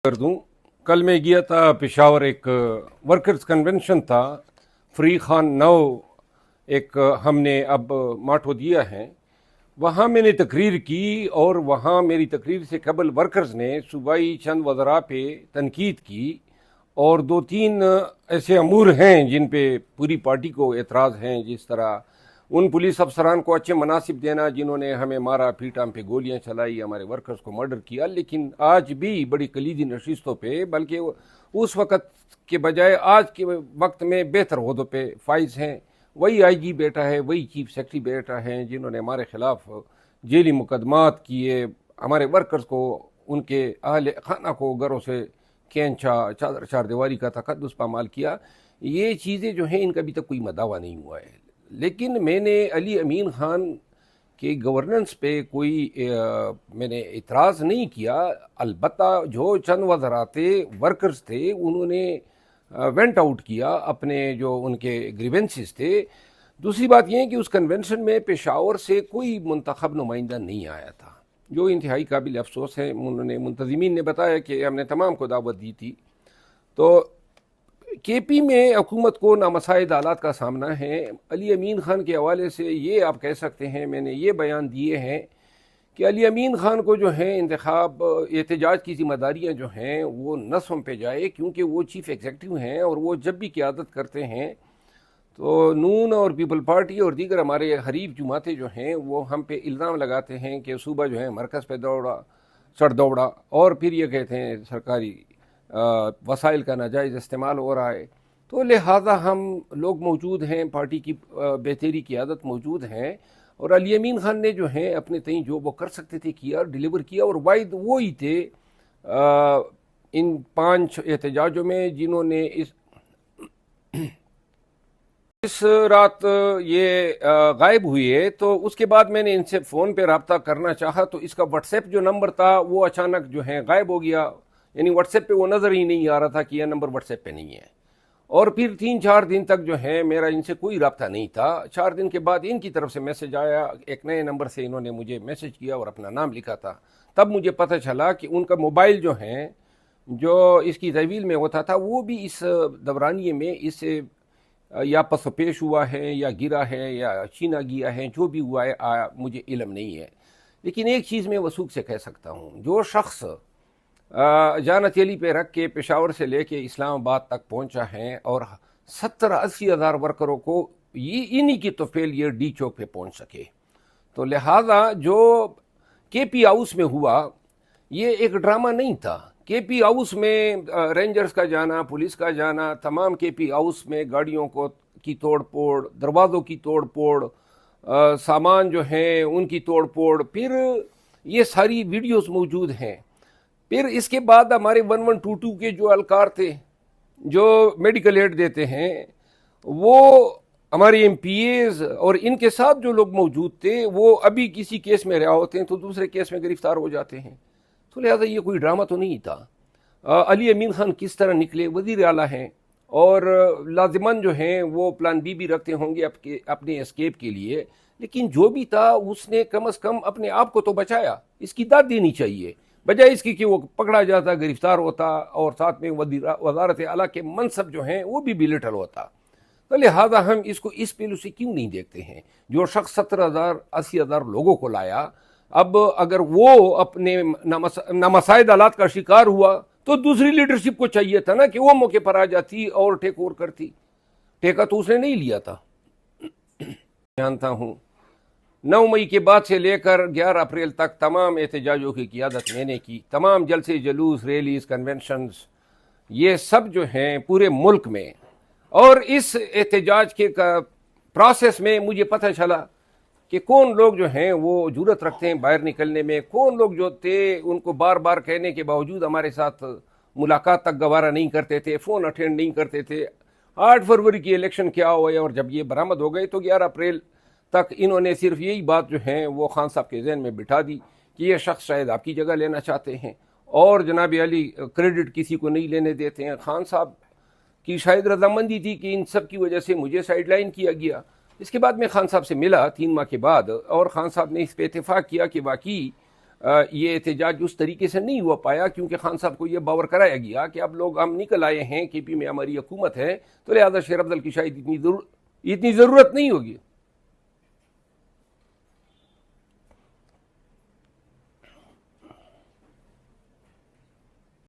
कर दूं। कल मैं गया था पेशावर, एक वर्कर्स कन्वेंशन था। फ्री खान नौ एक हमने अब माठो दिया है, वहाँ मैंने तकरीर की और वहाँ मेरी तकरीर से कबल वर्कर्स ने सूबाई चंद वज़रा पे तनकीद की और दो तीन ऐसे अमूर हैं जिन पे पूरी पार्टी को एतराज़ हैं। जिस तरह उन पुलिस अफसरान को अच्छे मनासिब देना जिन्होंने हमें मारा पीटा, हम पे गोलियां चलाई, हमारे वर्कर्स को मर्डर किया, लेकिन आज भी बड़ी कलीदी नशिस्तों पे, बल्कि उस वक़्त के बजाय आज के वक्त में बेहतर ओहदों पे फाइज हैं। वही आईजी बेटा है, वही चीफ सेक्रेटरी बेटा है जिन्होंने हमारे खिलाफ जेली मुकदमात किए, हमारे वर्कर्स को, उनके अहल खाना को घरों से खींचा, चादर चार दीवारी का तकद्दुस पामाल किया। ये चीज़ें जो हैं इनका अभी तक कोई मदावा नहीं हुआ है। लेकिन मैंने अली अमीन ख़ान के गवर्नेंस पे कोई मैंने इतराज़ नहीं किया। अलबत्ता जो चंद वज़रा थे, वर्कर्स थे, उन्होंने वेंट आउट किया अपने जो उनके ग्रीवेंसेस थे। दूसरी बात यह है कि उस कन्वेंशन में पेशावर से कोई मुंतखब नुमाइंदा नहीं आया था, जो इंतहाई काबिल अफसोस है। उन्होंने मुंतज़मीन ने बताया कि हमने तमाम को दावत दी थी। तो के पी में हुकूमत को नामसाइद हालात का सामना है। अली अमीन ख़ान के हवाले से ये आप कह सकते हैं, मैंने ये बयान दिए हैं कि अली अमीन ख़ान को जो है इंतखाब एहतजाज की ज़िम्मेदारियाँ जो हैं वो न सौंपे पे जाए, क्योंकि वो चीफ़ एग्जीक्यूटिव हैं और वो जब भी क़यादत करते हैं तो नून और पीपल पार्टी और दीगर हमारे हरीफ जमातें जो हैं वो हम पे इल्ज़ाम लगाते हैं कि सूबा जो है मरकज़ पे दौड़ा चढ़ दौड़ा, और फिर ये कहते हैं सरकारी वसाइल का नाजायज़ इस्तेमाल हो रहा है। तो लिहाजा हम लोग मौजूद हैं, पार्टी की बेहतरी की आदत मौजूद हैं, और अली अमीन ख़ान ने जो है अपने तई जो वो कर सकते थे किया, डिलीवर किया। और वाइद वो ही थे इन 5 एहतजाजों में जिन्होंने इस रात ये गायब हुई है। तो उसके बाद मैंने इनसे फ़ोन पे रब्ता करना चाहा तो इसका व्हाट्सएप जो नंबर था वो अचानक जो है गायब हो गया, यानी व्हाट्सएप पे वो नज़र ही नहीं आ रहा था कि यह नंबर व्हाट्सएप पे नहीं है। और फिर 3-4 दिन तक जो है मेरा इनसे कोई रब्ता नहीं था। 4 दिन के बाद इनकी तरफ से मैसेज आया, एक नए नंबर से इन्होंने मुझे मैसेज किया और अपना नाम लिखा था। तब मुझे पता चला कि उनका मोबाइल जो है, जो इसकी तहवील में होता था, वो भी इस दौरानिए में इससे या पस पेश हुआ है या गिरा है या छीना गया है, जो भी हुआ है मुझे इल्म नहीं है। लेकिन एक चीज़ मैं वसूख से कह सकता हूँ, जो शख्स जान हथेली पे रख के पेशावर से लेके इस्लामाबाद तक पहुंचा है और 70-80 हज़ार वर्करों को ये इन्हीं की तोफेल ये डी चौक पे पहुंच सके, तो लिहाजा जो के पी हाउस में हुआ ये एक ड्रामा नहीं था। के पी हाउस में रेंजर्स का जाना, पुलिस का जाना, तमाम के पी हाउस में गाड़ियों को की तोड़ फोड़, दरवाज़ों की तोड़ फोड़, सामान जो है उनकी तोड़ फोड़, फिर ये सारी वीडियोस मौजूद हैं। फिर इसके बाद हमारे 1122 के जो अलकार थे, जो मेडिकल एड देते हैं, वो हमारे एमपीएज और इनके साथ जो लोग मौजूद थे वो अभी किसी केस में रिहा होते हैं तो दूसरे केस में गिरफ्तार हो जाते हैं। तो लिहाजा ये कोई ड्रामा तो नहीं था। अली अमीन ख़ान किस तरह निकले, वज़ीर आला हैं और लाजिमन जो हैं वो प्लान बी रखते होंगे अपने एस्केप के लिए, लेकिन जो भी था उसने कम अज़ कम अपने आप को तो बचाया। इसकी दाद देनी चाहिए, बजाय इसकी कि वो पकड़ा जाता, गिरफ्तार होता और साथ में वज़ारत आला के मनसब जो हैं वो भी बिलिटल होता। तो लिहाजा हम इसको इस पहलू से क्यों नहीं देखते हैं। जो शख्स 70,000-80 हज़ार लोगों को लाया, अब अगर वो अपने नामसाइद हालात का शिकार हुआ तो दूसरी लीडरशिप को चाहिए था ना कि वो मौके पर आ जाती और टेक ओवर करती। ठेका तो उसने नहीं लिया था। जानता हूँ 9 मई के बाद से लेकर 11 अप्रैल तक तमाम एहतजाजों की क़ियादत मैंने की। तमाम जलसे, जुलूस, रैलीज, कन्वेंशंस, ये सब जो हैं पूरे मुल्क में। और इस एहतजाज के प्रोसेस में मुझे पता चला कि कौन लोग जो हैं वो जुर्रत रखते हैं बाहर निकलने में, कौन लोग जो थे उनको बार बार कहने के बावजूद हमारे साथ मुलाकात तक गवारा नहीं करते थे, फ़ोन अटेंड नहीं करते थे। 8 फरवरी की इलेक्शन क्या हुए और जब ये बरामद हो गए तो 11 अप्रैल तक इन्होंने सिर्फ यही बात जो है वो खान साहब के जहन में बिठा दी कि ये शख्स शायद आपकी जगह लेना चाहते हैं, और जनाब अली क्रेडिट किसी को नहीं लेने देते हैं। खान साहब की शायद रजामंदी थी कि इन सब की वजह से मुझे साइडलाइन किया गया। इसके बाद मैं खान साहब से मिला 3 माह के बाद, और खान साहब ने इस पे इत्तेफाक किया कि वाकई یہ احتجاج اس طریقے سے نہیں ہوا پایا، کیونکہ خان صاحب کو یہ باور کرایا گیا کہ اب لوگ ہم نکل آئے ہیں، کے پی میں ہماری حکومت ہے، تو لہٰذا شیر افضل کی شاید اتنی ضرورت نہیں ہوگی۔